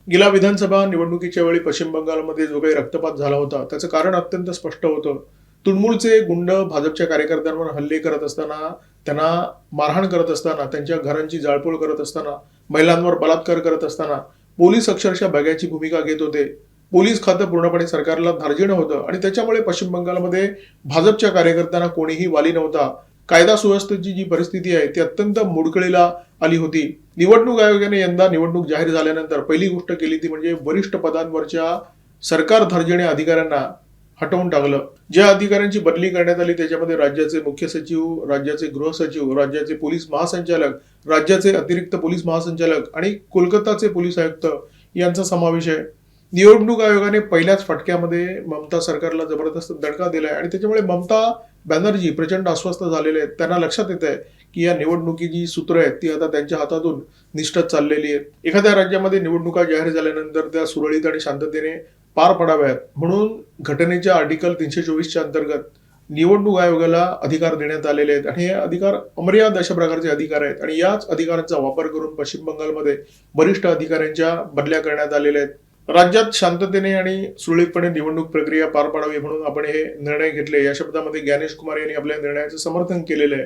गेल्या विधानसभा निवडणुकीच्या वेळी पश्चिम बंगालमध्ये जो काही रक्तपात झाला होता त्याचं कारण अत्यंत स्पष्ट होतं. तुणमूळचे गुंड भाजपच्या कार्यकर्त्यांवर हल्ले करत असताना, त्यांना मारहाण करत असताना, त्यांच्या घरांची जाळपोळ करत असताना, महिलांवर बलात्कार करत असताना पोलीस अक्षरशः बघ्याची भूमिका घेत होते. पोलीस खातं पूर्णपणे सरकारला धार्जिणं होतं आणि त्याच्यामुळे पश्चिम बंगालमध्ये भाजपच्या कार्यकर्त्यांना कोणीही वाली नव्हता. कायदा सुव्यवस्थेची जी परिस्थिती आहे ती अत्यंत मोडकळीला आली होती. निवडणूक आयोगाने यंदा निवडणूक जाहीर झाल्यानंतर पहिली गोष्ट केली ती म्हणजे वरिष्ठ पदांवरच्या सरकार धार्जिणे अधिकाऱ्यांना हटवून टाकलं. ज्या अधिकाऱ्यांची बदली करण्यात आली त्याच्यामध्ये राज्याचे मुख्य सचिव, राज्याचे गृह सचिव, राज्याचे पोलीस महासंचालक, राज्याचे अतिरिक्त पोलीस महासंचालक आणि कोलकाताचे पोलीस आयुक्त यांचा समावेश आहे. निवडणूक आयोगाने पहिल्याच फटक्यामध्ये ममता सरकारला जबरदस्त दणका दिलाय आणि त्याच्यामुळे ममता बॅनर्जी प्रचंड अस्वस्थ झालेले आहेत. त्यांना लक्षात येत आहे की या निवडणुकीची सूत्र आहेत ती आता त्यांच्या हातातून निष्ठत चाललेली आहेत. एखाद्या राज्यामध्ये निवडणुका जाहीर झाल्यानंतर त्या सुरळीत आणि शांततेने पार पडाव्यात म्हणून घटनेच्या आर्टिकल 324च्या अंतर्गत निवडणूक आयोगाला अधिकार देण्यात आलेले आहेत आणि हे अधिकार अमर्याद अशा प्रकारचे अधिकार आहेत आणि याच अधिकारांचा वापर करून पश्चिम बंगालमध्ये वरिष्ठ अधिकाऱ्यांच्या बदल्या करण्यात आलेल्या आहेत. राज्यात शांततेने आणि सुरळीतपणे निवडणूक प्रक्रिया पार पाडावी म्हणून आपण हे निर्णय घेतले. या शब्दामध्ये ज्ञानेश कुमार यांनी आपल्या निर्णयाचं समर्थन केलेलं आहे.